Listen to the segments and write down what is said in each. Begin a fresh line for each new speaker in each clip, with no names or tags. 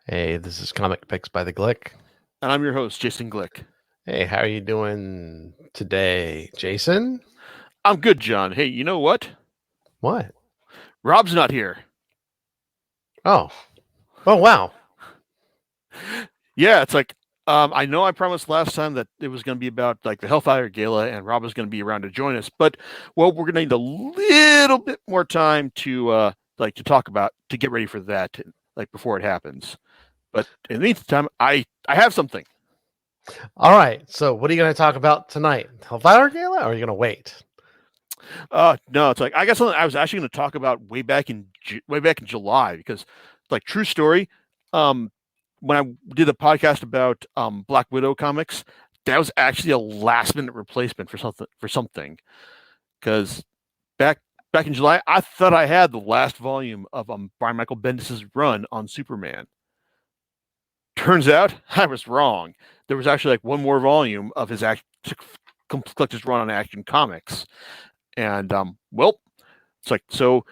Hey, this is Comic Picks by the Glick.
And I'm your host, Jason Glick.
Hey, how are you doing today, Jason?
I'm good, John. Hey, you know what?
What?
Rob's not here.
Oh, oh wow.
Yeah, it's like I know I promised last time that it was going to be about like the Hellfire Gala, and Rob was going to be around to join us. But well, we're going to need a little bit more time to talk about to get ready for that, like before it happens. But in the meantime, I have something.
All right. So, what are you going to talk about tonight? Hellfire Gala, or are you going to wait?
No, it's like I got something I was actually going to talk about way back in July because, like, true story. Um, when I did a podcast about Black Widow comics, that was actually a last minute replacement for something because back back in July, I thought I had the last volume of Brian Michael Bendis's run on Superman. Turns out I was wrong. There was actually like one more volume of his collector's run on Action Comics, and well, it's like so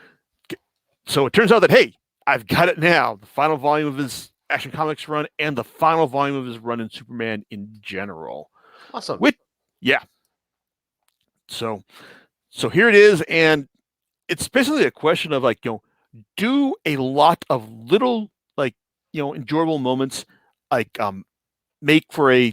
it turns out that hey, I've got it now. The final volume of his Action Comics run and the final volume of his run in Superman in general.
Awesome.
With yeah. So so here it is, and it's basically a question of like, do a lot of little like, enjoyable moments like make for a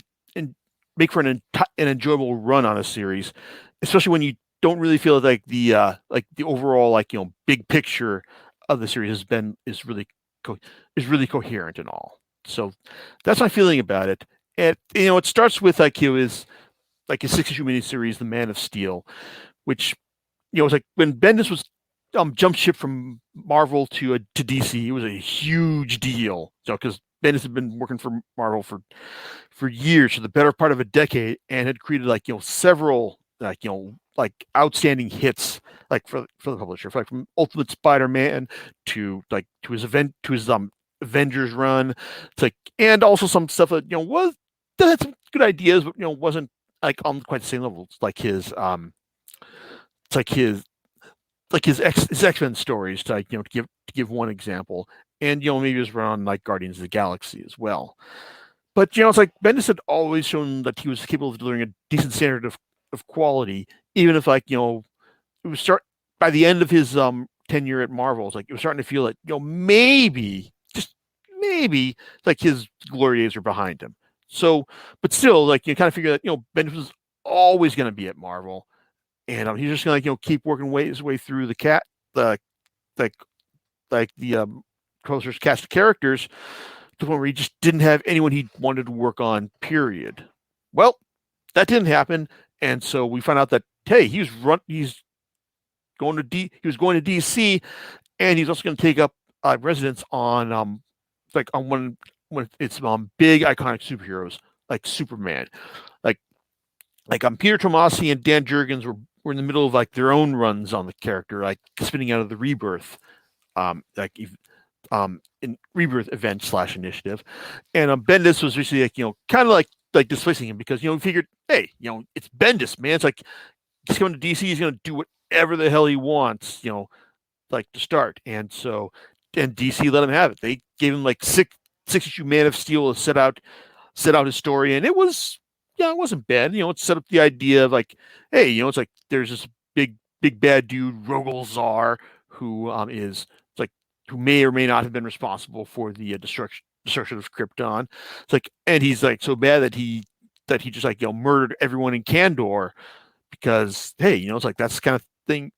make for an enjoyable run on a series, especially when you don't really feel like the overall like big picture of the series is really coherent and all. So that's my feeling about it. And it starts with like his like his 6 issue miniseries, The Man of Steel, which it's like when Bendis was jumped ship from Marvel to DC, it was a huge deal. So because Bendis had been working for Marvel for years, for the better part of a decade, and had created like several like outstanding hits like for the publisher, like from Ultimate Spider-Man to his Avengers run. It's like, and also some stuff that was that had some good ideas, but wasn't like on quite the same level. It's like his X-Men stories to like, to give one example, and maybe it was around like Guardians of the Galaxy as well. But it's like Bendis had always shown that he was capable of delivering a decent standard of quality, even if like it was start by the end of his tenure at Marvel, it's like it was starting to feel like maybe just maybe like his glory days are behind him. So, but still, like you kind of figure that Bendis was always going to be at Marvel, and he's just gonna like keep working his way through the like the closer's cast of characters to the point where he just didn't have anyone he wanted to work on. Period. Well, that didn't happen, and so we found out that hey, he's going to he was going to DC, and he's also going to take up residence on like on one it's big iconic superheroes like Superman, like Peter Tomasi and Dan Jurgens were in the middle of like their own runs on the character, like spinning out of the Rebirth, like in Rebirth event slash initiative, and Bendis was basically like kind of like displacing him because he figured hey it's Bendis, man, it's like he's coming to DC, he's going to do whatever the hell he wants, like to start, and so and DC let him have it. They gave him like six issue Man of Steel to set out his story, and it was it wasn't bad. It set up the idea of like, hey, it's like there's this big bad dude, Rogol Zar, who is it's like who may or may not have been responsible for the destruction of Krypton. It's like, and he's like so bad that he just like murdered everyone in Kandor because hey, it's like that's the kind of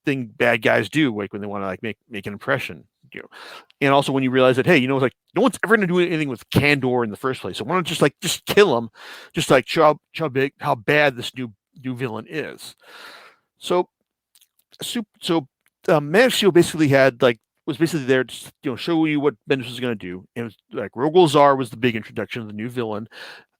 thing bad guys do, like when they want to like make an impression. And also when you realize that hey, it's like no one's ever going to do anything with Kandor in the first place, so why don't just kill him, just like show how bad this new villain is. So Man of Steel basically was basically there to show you what Bendis was going to do. And it was like Rogol Zar was the big introduction of the new villain.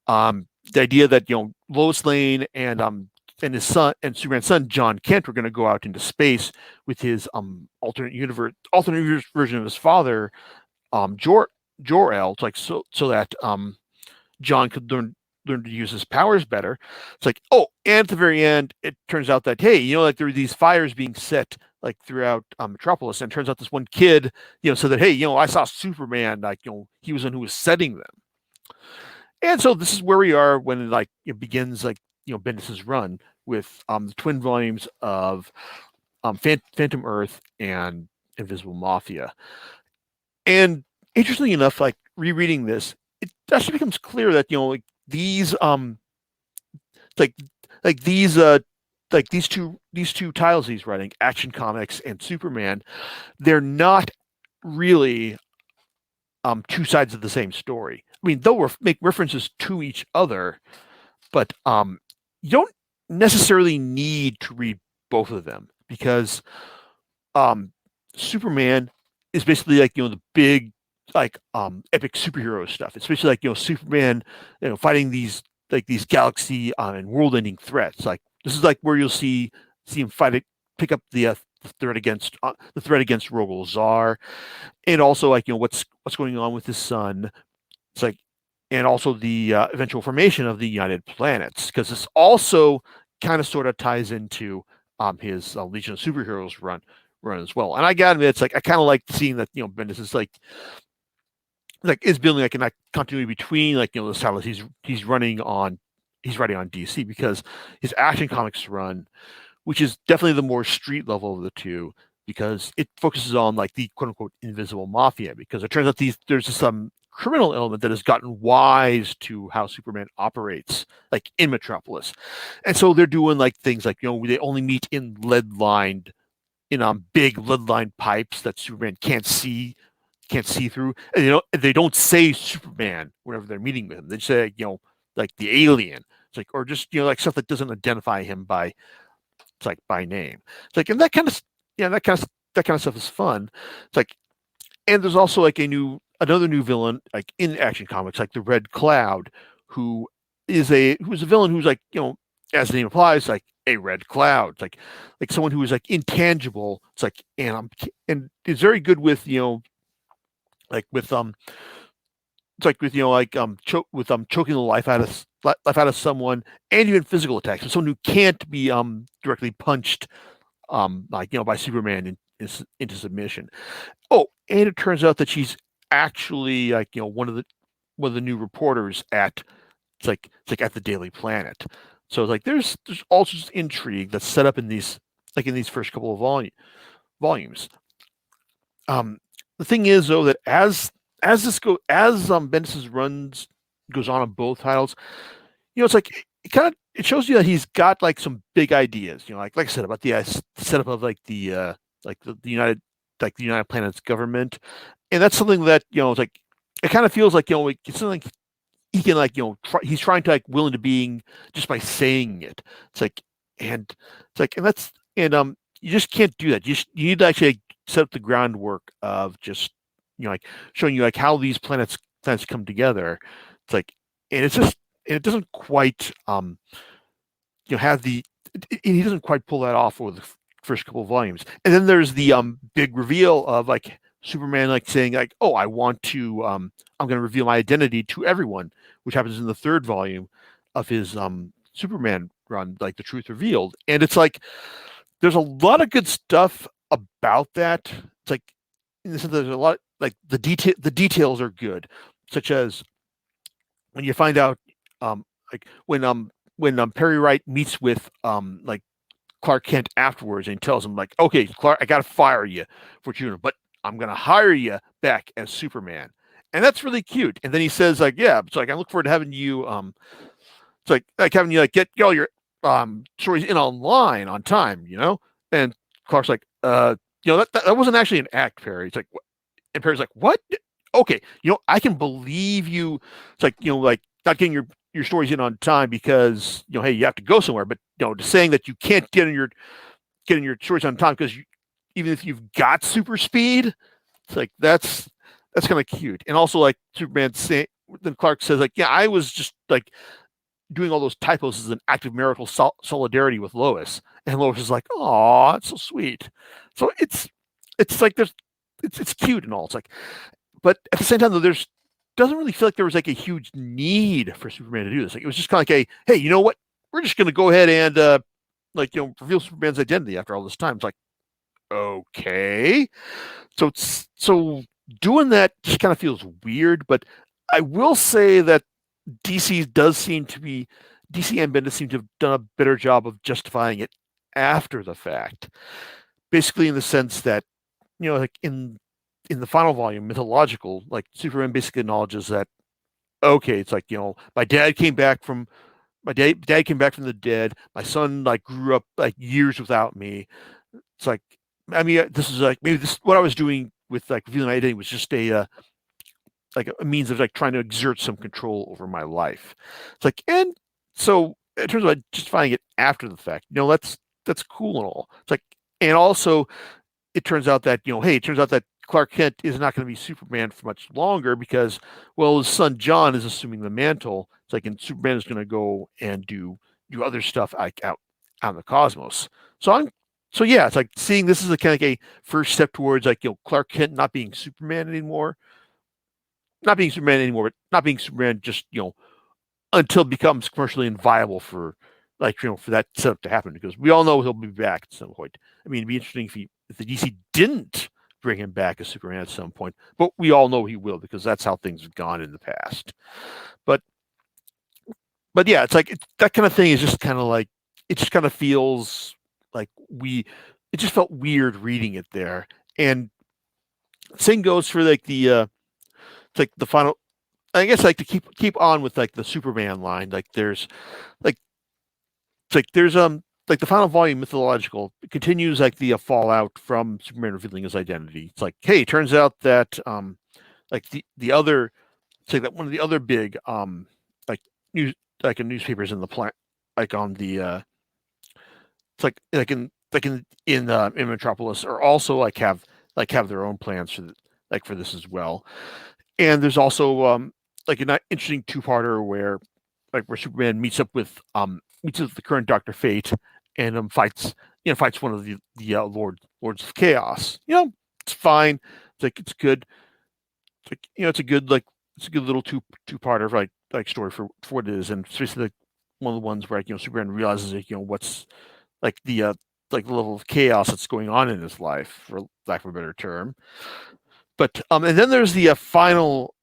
The idea that Lois Lane and his son and Superman's son John Kent were going to go out into space with his alternate universe version of his father, Jor-El, like so that John could learn to use his powers better. It's like, oh, and at the very end, it turns out that hey, like there were these fires being set like throughout Metropolis, and it turns out this one kid, said that, hey, I saw Superman, like, he was the one who was setting them. And so this is where we are when like it begins, like, Bendis's run with the twin volumes of Phantom Earth and Invisible Mafia. And interestingly enough, like rereading this, it actually becomes clear that like these like like these like these two titles he's writing, Action Comics and Superman, they're not really two sides of the same story. I mean, they'll make references to each other, but you don't necessarily need to read both of them, because Superman is basically like the big, like epic superhero stuff. It's basically like Superman fighting these galaxy and world-ending threats. Like this is like where you'll see him pick up the threat against Rogol Zar, and also like what's going on with his son. It's like, and also the eventual formation of the United Planets, because this also kind of sort of ties into his Legion of Superheroes run as well. And I gotta admit, it's like I kind of like seeing that Bendis is like is building like a continuity between like the titles he's writing on DC, because his Action Comics run, which is definitely the more street level of the two, because it focuses on like the quote unquote invisible mafia, because it turns out there's some criminal element that has gotten wise to how Superman operates, like in Metropolis. And so they're doing like things like they only meet in big lead lined pipes that Superman can't see through. And they don't say Superman whenever they're meeting with him. They say like the alien. It's like, or just like stuff that doesn't identify him by name. It's like, and that kind of stuff is fun. It's like, and there's also like another new villain like in Action Comics, like the Red Cloud, who's a villain who's like as the name implies, like a red cloud. It's like someone who is like intangible. It's like, and is very good with like with it's like with choking the life out of someone, and even physical attacks. So someone who can't be directly punched like by Superman into submission. Oh, and it turns out that she's actually like one of the new reporters at at the Daily Planet. So it's like there's also just intrigue that's set up in these first couple of volumes. The thing is though that as Bendis's runs goes on both titles, it's like it shows you that he's got like some big ideas. Like I said about the setup of like the United Planets government, and that's something that it's like it kind of feels like it's something like he can like he's trying to like willing to being just by saying it. It's like, and it's like, and that's, and you just can't do that. You need to actually like, set up the groundwork of just like showing you like how these planets come together. It's like, and it's just, and it doesn't quite have he doesn't quite pull that off over the first couple of volumes. And then there's the big reveal of like Superman like saying like, oh, I'm going to reveal my identity to everyone, which happens in the third volume of his Superman run, like The Truth Revealed. And it's like there's a lot of good stuff about that. It's like in the sense that there's a lot like the details are good, such as when you find out like when Perry Wright meets with like Clark Kent afterwards, and he tells him like, okay, Clark, I gotta fire you for June, but I'm gonna hire you back as Superman. And that's really cute. And then he says like, yeah, it's like I look forward to having you it's like having you like get all your stories in online on time, And Clark's like, that wasn't actually an act, Perry. It's like, and Perry's like, what? Okay, I can believe you. It's like, like not getting your stories in on time because hey, you have to go somewhere, but just saying that you can't get in your stories on time because even if you've got super speed, it's like that's kind of cute. And also like Superman saying, then Clark says like, yeah, I was just like doing all those typos as an act of marital solidarity with Lois, and Lois is like, oh, it's so sweet. So it's like it's cute and all. It's like, but at the same time though, doesn't really feel like there was like a huge need for Superman to do this. Like it was just kind of like hey, you know what? We're just going to go ahead and reveal Superman's identity after all this time. It's like, okay. So doing that just kind of feels weird, but I will say that DC does seem to be DC and Bendis seem to have done a better job of justifying it after the fact. Basically, in the sense that like in the final volume, mythological, like Superman basically acknowledges that okay, it's like my dad came back from the dead. My son like grew up like years without me. It's like I mean, this is like maybe this what I was doing with like revealing my identity was just a like a means of like trying to exert some control over my life. It's like, and so in terms of like, just finding it after the fact, that's cool and all. It's like, and also it turns out that hey, it turns out that Clark Kent is not going to be Superman for much longer because, well, his son John is assuming the mantle. It's like, and Superman is going to go and do other stuff like out in the cosmos. So so yeah, it's like seeing this as a kind of like a first step towards like Clark Kent not being Superman anymore, not being Superman anymore, but not being Superman just until it becomes commercially inviable for like for that setup to happen because we all know he'll be back at some point. I mean, it'd be interesting if the DC didn't bring him back as Superman at some point, but we all know he will because that's how things have gone in the past. But yeah, it's like that kind of thing is just kind of like it just kind of feels like it just felt weird reading it there. And same goes for like it's like the final. I guess like to keep on with like the Superman line. Like like it's like there's like the final volume mythological it continues like the fallout from Superman revealing his identity. It's like hey, it turns out that like the other it's like that one of the other big like news like in newspapers in the plant like on the it's like in Metropolis are also like have their own plans for like for this as well. And there's also like an interesting two-parter where Superman meets up with the current Doctor Fate and fights one of the lords of chaos. It's fine. It's like it's good. It's like it's a good little two-parter like story for what it is, and especially like one of the ones where Superman realizes like what's like the level of chaos that's going on in his life, for lack of a better term. But and then there's the final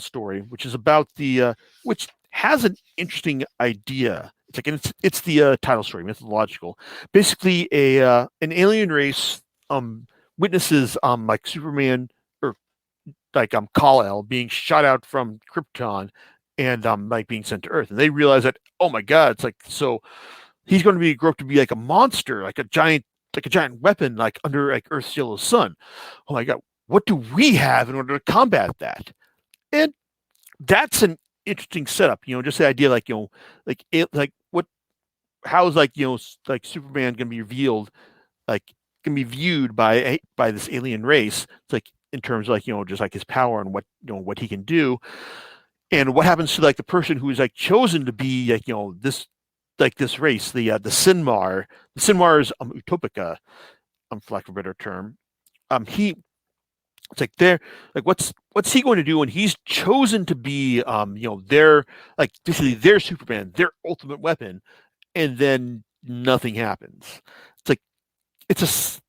story, which is about which has an interesting idea. It's like it's the title story, mythological. Basically, an alien race witnesses like Superman or like Kal-El being shot out from Krypton and like being sent to Earth, and they realize that oh my god, it's like so he's going to be grown up to be like a monster, like a giant weapon, like under like Earth's yellow sun. Oh my god, what do we have in order to combat that? And that's an interesting setup. Just the idea, like like what, how's like like Superman going to be revealed, like can be viewed by this alien race. It's like in terms of like just like his power and what what he can do, and what happens to like the person who is like chosen to be like this race, the Sinmar. The Sinmar is Utopica, for lack of a better term. He it's like they're like what's he going to do when he's chosen to be their like basically their Superman, their ultimate weapon, and then nothing happens. It's like it's a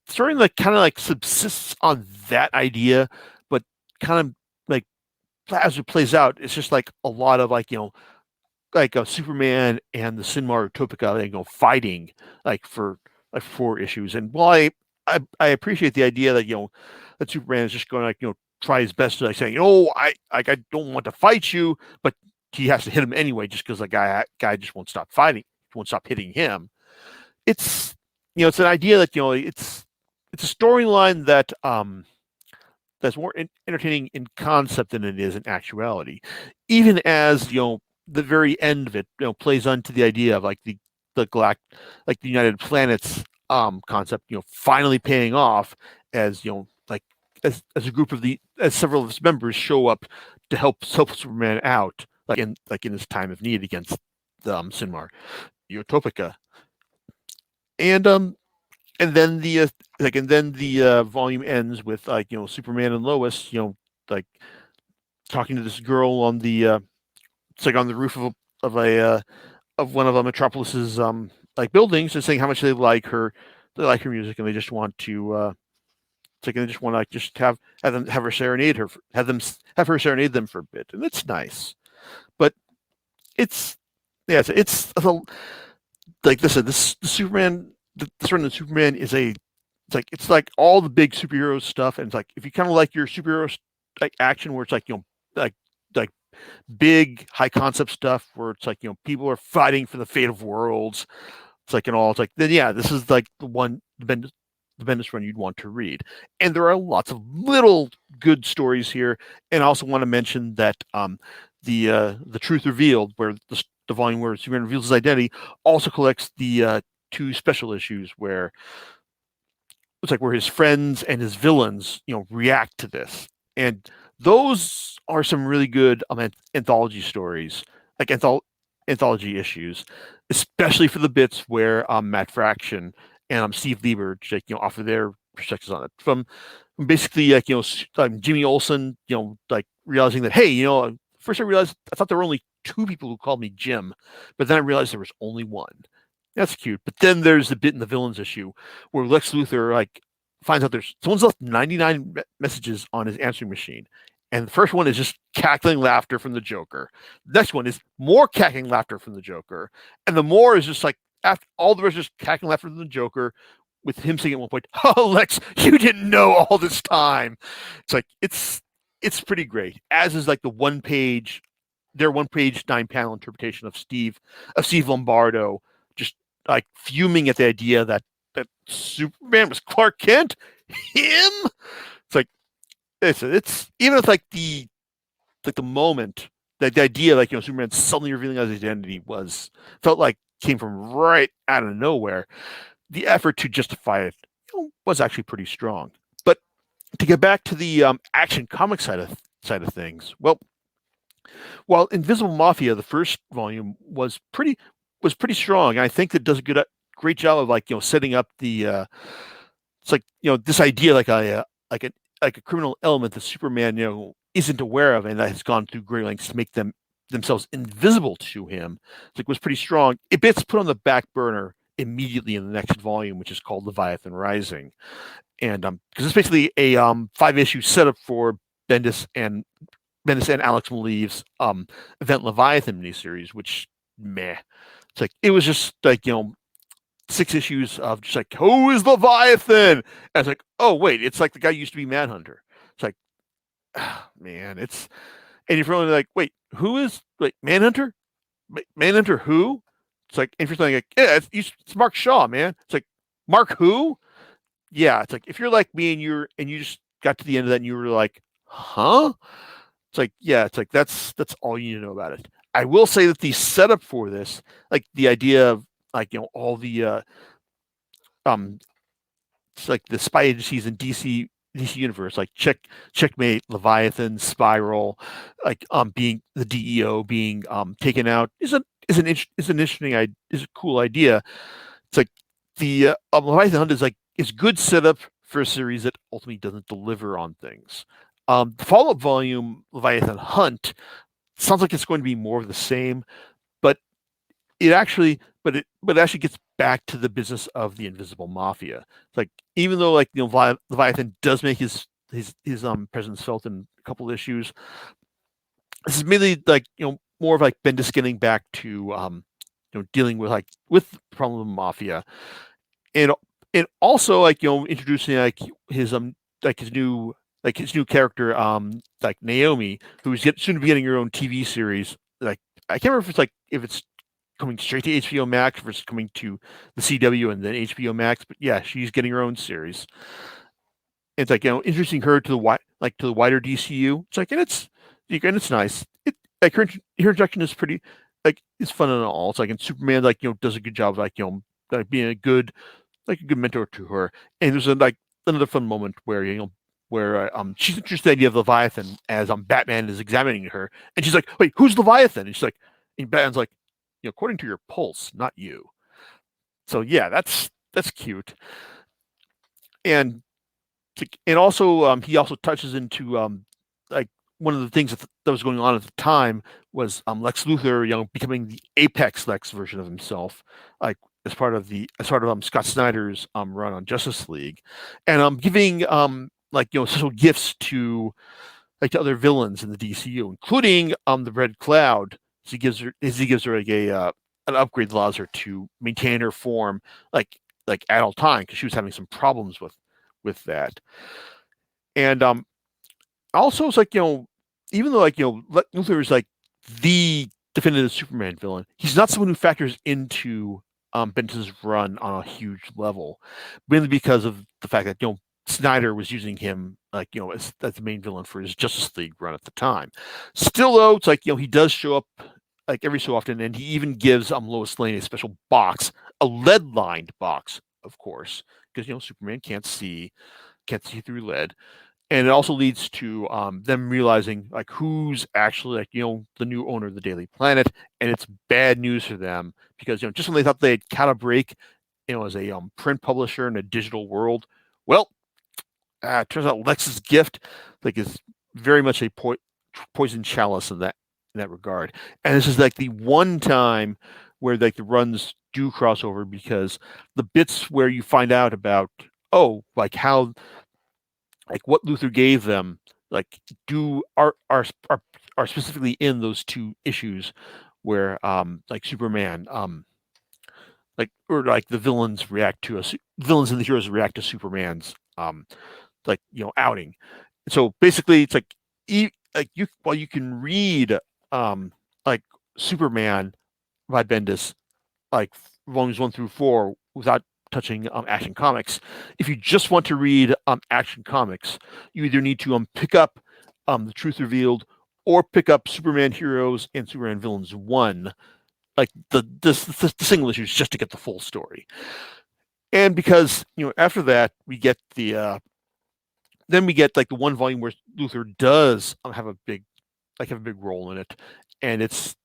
story that kind of like subsists on that idea, but kind of like as it plays out, it's just like a lot of like a Superman and the Sinmar Utopica, fighting like 4 issues. And while I appreciate the idea that that Superman is just going to try his best to like say, I don't want to fight you, but he has to hit him anyway, just because the guy just won't stop fighting, won't stop hitting him. It's it's an idea that it's a storyline that that's more entertaining in concept than it is in actuality. Even as the very end of it plays onto the idea of like the like the United Planets concept finally paying off as like as a group of as several of its members show up to help Superman out like in his time of need against the Sinmar Utopica. And then the volume ends with like Superman and Lois like talking to this girl on the it's like on the roof of a of one of Metropolis's like buildings, and saying how much they like her they like her music and they just want to it's like they just want to like just have her serenade her have her serenade them for a bit, and it's nice. But it's yeah, like this the Superman this run of Superman is a it's like all the big superhero stuff, and it's like if you kind of like your superhero like action where it's like like like big high concept stuff where it's like people are fighting for the fate of worlds. It's like it's like then yeah, this is like the Bendis run you'd want to read. And there are lots of little good stories here. And I also want to mention that the Truth Revealed, where the volume where Superman reveals his identity, also collects the two special issues where it's like where his friends and his villains, react to this. And those are some really good anthology stories, like anthology issues, especially for the bits where Matt Fraction and Steve Lieber, like, offer their perspectives on it. From basically like Jimmy Olsen, like realizing that hey, first I thought there were only two people who called me Jim, but then I realized there was only one. That's cute. But then there's the bit in the villains issue where Lex Luthor like finds out there's someone's left 99 messages on his answering machine. And the first one is just cackling laughter from the Joker. The next one is more cackling laughter from the Joker. And the more is just like after all the rest is just cackling laughter from the Joker, with him saying at one point, "Oh, Lex, you didn't know all this time." It's like it's pretty great. As is like their 1 page 9 panel interpretation of Steve Lombardo just like fuming at the idea that Superman was Clark Kent, him. It's like it's even if like the moment that the idea like Superman suddenly revealing his identity felt like came from right out of nowhere. The effort to justify it was actually pretty strong. But to get back to the action comic side of things, well, while Invisible Mafia, the first volume, was pretty strong, and I think that does a great job of like setting up the it's like this idea like a criminal element that Superman isn't aware of and that has gone through great lengths to make themselves invisible to him. It's like was pretty strong. It gets put on the back burner immediately in the next volume, which is called Leviathan Rising, and because it's basically a 5-issue setup for Bendis and Alex Maleev's Event Leviathan miniseries, which meh. It's like it was just like 6 issues of just like who is Leviathan? And it's like, oh wait, it's like the guy who used to be Manhunter. It's like, oh, man, and you're probably like, wait, who is Manhunter? Manhunter who? It's like interesting. Like, yeah, it's Mark Shaw, man. It's like Mark who? Yeah, it's like if you're like me and you just got to the end of that and you were like, huh? It's like, yeah, it's like that's all you need to know about it. I will say that the setup for this, like the idea of like all the um it's like the spy agencies in DC universe, like Checkmate, Leviathan, Spiral, like being the DEO being taken out is a cool idea. It's like the Leviathan Hunt is good setup for a series that ultimately doesn't deliver on things. The follow-up volume, Leviathan Hunt, sounds like it's going to be more of the same, but it actually gets back to the business of the Invisible Mafia. It's like even though like Leviathan does make his presence felt in a couple of issues, this is mainly like more of like Bendis getting back to dealing with the problem of mafia, and also like introducing like his his new character like Naomi, who's soon to be getting her own TV series. Like I can't remember if it's coming straight to HBO Max versus coming to the CW and then HBO Max, but yeah, she's getting her own series. It's like introducing her to the wider DCU. It's like and it's nice. It like her introduction is pretty it's fun and all. It's like and Superman does a good job of like being a good mentor to her. And there's another fun moment where she's interested in the idea of Leviathan as Batman is examining her, and she's like, "Wait, who's Leviathan?" And she's like, and Batman's like, according to your pulse, not you. So yeah, that's cute. And also he also touches into like one of the things that was going on at the time was Lex Luthor, becoming the Apex Lex version of himself, like Scott Snyder's run on Justice League, and giving special gifts to like to other villains in the DCU, including the Red Cloud. He gives her like a an upgrade that allows her to maintain her form like at all time because she was having some problems with that. And also it's like even though Luthor is like the definitive Superman villain, he's not someone who factors into Bendis' run on a huge level, mainly because of the fact that Snyder was using him as the main villain for his Justice League run at the time. Still though, it's like he does show up like every so often, and he even gives Lois Lane a special box, a lead lined box, of course, because Superman can't see through lead, and it also leads to them realizing like who's actually the new owner of the Daily Planet, and it's bad news for them because just when they thought they had caught a break, as a print publisher in a digital world, well, it turns out Lex's gift is very much a poison chalice in that regard, and this is like the one time where the runs do cross over because the bits where you find out about how what Luthor gave them, do are specifically in those two issues where Superman the villains and the heroes react to Superman's outing. So basically, it's while you can read like Superman by Bendis volumes 1 through 4 without touching Action Comics. If you just want to read Action Comics, you either need to pick up The Truth Revealed or pick up Superman Heroes and Superman Villains 1, the single issues, just to get the full story. And because after that we get the one volume where Luthor does have a big role in it, and it's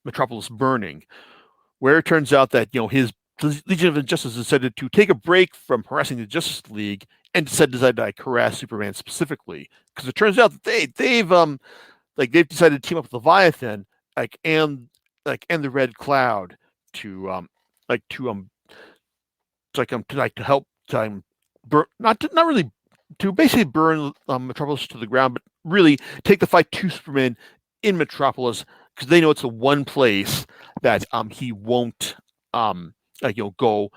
Metropolis Burning, where it turns out that his Legion of Injustice decided to take a break from harassing the Justice League and decided to harass Superman specifically, because it turns out that they've decided to team up with Leviathan and the Red Cloud to help not really to basically burn Metropolis to the ground, but really take the fight to Superman in Metropolis, because they know it's the one place that he won't go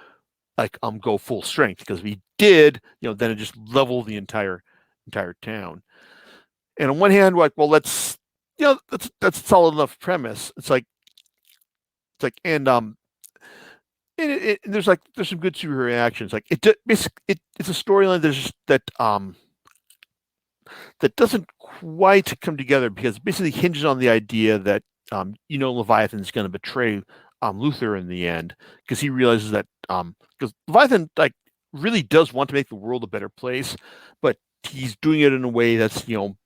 full strength, because if he did, then it just leveled the entire town. And on one hand, that's a solid enough premise. And there's some good superhero reactions. It's a storyline that doesn't quite come together, because it basically hinges on the idea that Leviathan is going to betray Luthor in the end, because he realizes that because Leviathan really does want to make the world a better place, but he's doing it in a way that's going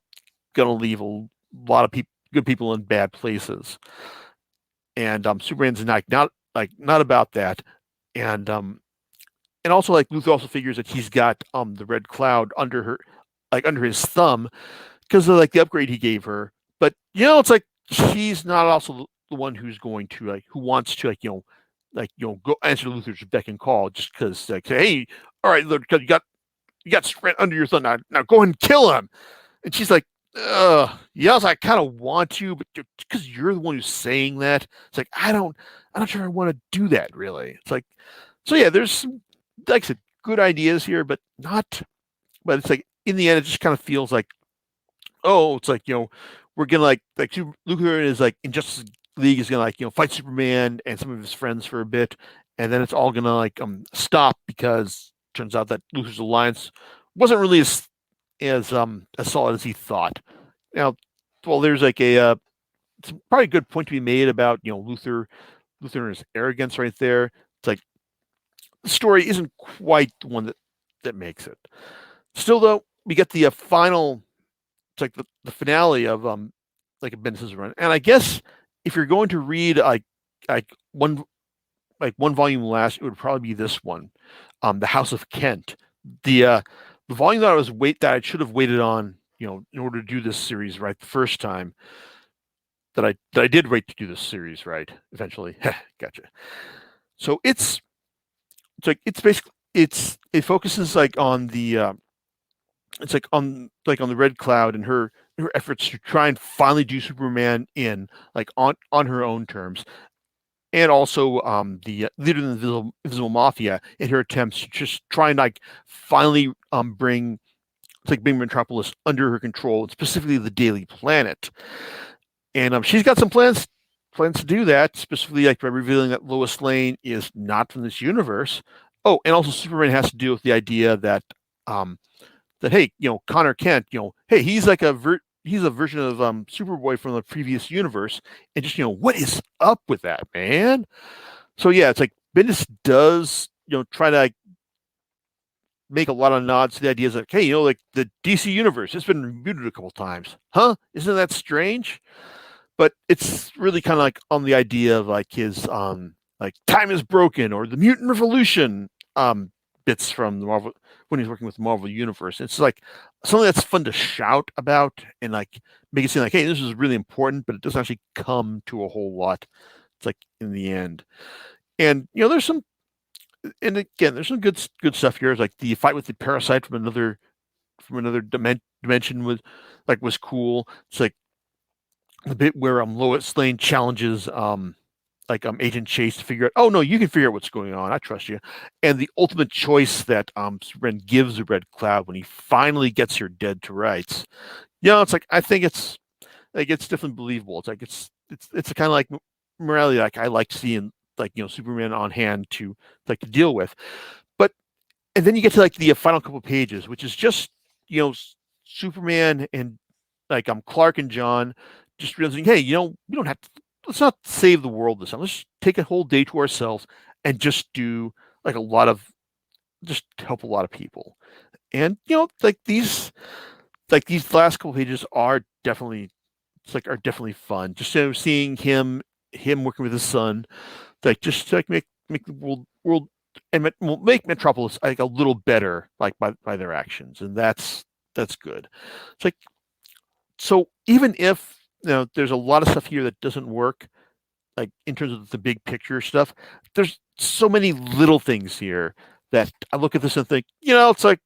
to leave a lot of good people in bad places. And Superman's not about that, and also Luthor also figures that he's got the Red Cloud under his thumb because of the upgrade he gave her. But it's she's not also the one who's going to who wants to go answer Luthor's beck and call, just because say, hey, all right, look, you got Sprint under your thumb, now go and kill him. And she's like, yes, I kind of want to, but because you're the one who's saying that, it's I'm not sure I want to do that, really. It's so yeah, there's some, I said, good ideas here, but not, but it's in the end, it just kind of feels it's we're gonna Luthor is in Justice League is gonna fight Superman and some of his friends for a bit, and then it's all gonna stop, because it turns out that Luthor's alliance wasn't really as solid as he thought. Now, well, there's it's probably a good point to be made about Luthor and his arrogance right there. It's the story isn't quite the one that makes it. Still, though, we get the final. It's the finale of a Bendis' run, and I guess if you're going to read one volume last, it would probably be this one, The House of Kent. The volume that I should have waited on, in order to do this series right the first time. That I did wait to do this series right eventually. Gotcha. So it's like it's basically it focuses like on the it's like on the Red Cloud and her efforts to try and finally do Superman in like on her own terms, and also the leader of the Invisible Mafia in her attempts to just try and like finally bring it's like bring Metropolis under her control, and specifically the Daily Planet. And she's got some plans to do that, specifically like by revealing that Lois Lane is not from this universe. Oh, and also Superman has to deal with the idea that um, that hey, Connor Kent, hey, he's like he's a version of Superboy from the previous universe, and just what is up with that, man? So yeah, it's like Bendis does try to like, make a lot of nods to the ideas like, hey, like the DC universe, it's been rebooted a couple times, huh? Isn't that strange? But it's really kind of like on the idea of like his like time is broken or the mutant revolution bits from the Marvel when he's working with the Marvel universe. It's like something that's fun to shout about and like make it seem like, hey, this is really important, but it doesn't actually come to a whole lot. It's like in the end. And there's some and again there's some good stuff here. It's like the fight with the parasite from another dimension was cool. It's like the bit where Lois Lane challenges Agent Chase to figure out, oh no, you can figure out what's going on. I trust you. And the ultimate choice that Superman gives the Red Cloud when he finally gets her dead to rights. It's like I think it's definitely believable. It's like it's kind of like morality like I like seeing like Superman on hand to like to deal with. But and then you get to like the final couple pages, which is just Superman and like Clark and John just realizing, hey, we don't have to let's not save the world this time. Let's take a whole day to ourselves and just do like a lot of just help a lot of people. And like these last couple pages are definitely are definitely fun. Just seeing him working with his son, like just to, like make the world and make Metropolis like a little better like by their actions, and that's good. It's like so even if there's a lot of stuff here that doesn't work, like in terms of the big picture stuff, there's so many little things here that I look at this and think, it's like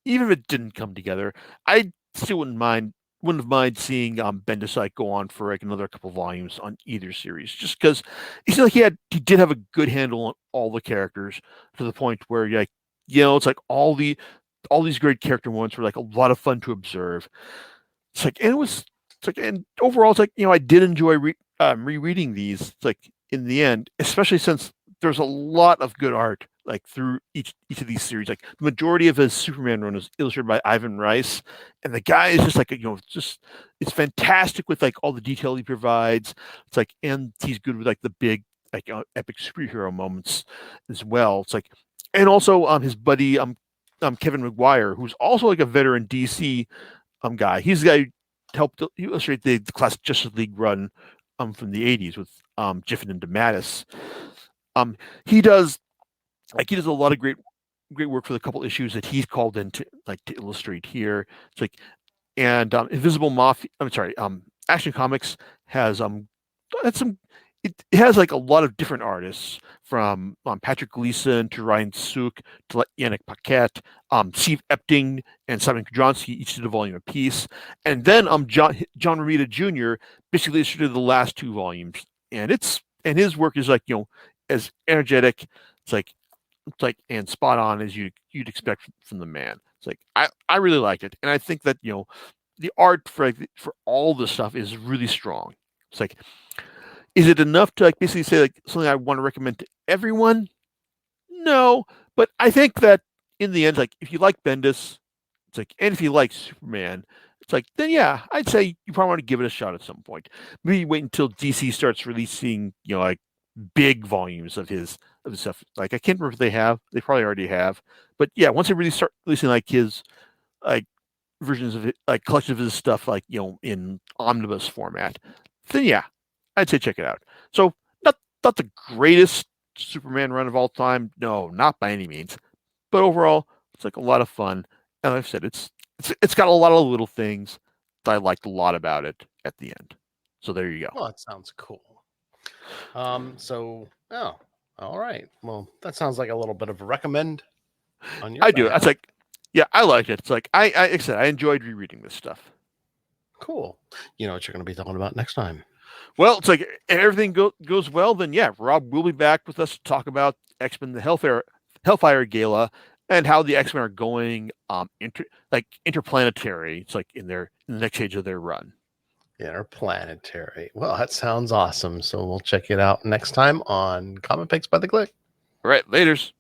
even if it didn't come together, I still wouldn't have mind seeing Bendis like go on for like another couple volumes on either series, just because he seemed like he did have a good handle on all the characters to the point where like it's like all these great character moments were like a lot of fun to observe. It's like, and it was, it's like, and overall, it's like, I did enjoy rereading these. It's like in the end, especially since there's a lot of good art like through each of these series. Like the majority of his Superman run is illustrated by Ivan Rice, and the guy is just like just it's fantastic with like all the detail he provides. It's like, and he's good with like the big like epic superhero moments as well. It's like, and also his buddy Kevin McGuire, who's also like a veteran DC guy. He's the guy who helped illustrate the classic Justice League run from the '80s with Giffen and DeMatteis. He does he does a lot of great work for the couple issues that he's called in to to illustrate here. It's like and Invisible Mafia. I'm sorry. Action Comics has had some. It has like a lot of different artists from Patrick Gleason to Ryan Sook to like, Yannick Paquette, Steve Epting and Simon Kudronsky each did a volume apiece, and then John Romita Jr. basically illustrated the last two volumes, and his work is like as energetic. It's like and spot on as you'd expect from the man. It's like I really liked it, and I think that the art for all this stuff is really strong. It's like, is it enough to like basically say like something I want to recommend to everyone? No, but I think that in the end, like if you like Bendis, it's like, and if you like Superman, it's like then yeah, I'd say you probably want to give it a shot at some point. Maybe wait until DC starts releasing like big volumes of his stuff. Like I can't remember if they have, they probably already have, but yeah, once they really start releasing like his like versions of it, like collection of his stuff, like in omnibus format, then yeah, I'd say check it out. So not the greatest Superman run of all time, no, not by any means, but overall, it's like a lot of fun. And like I said, it's got a lot of little things that I liked a lot about it at the end. So there you go.
Well, that sounds cool. So, oh, All right. Well, that sounds like a little bit of a recommend on your
I do.
behalf.
It's like, yeah, I like it. It's like like I said, I enjoyed rereading this stuff.
Cool. You know what you're going to be talking about next time.
Well, it's like if everything goes well, then yeah, Rob will be back with us to talk about X-Men: The Hellfire Gala and how the X-Men are going interplanetary. It's like in the next stage of their run.
Interplanetary. Well, that sounds awesome. So we'll check it out next time on Comic Picks by the Click.
All right, laters.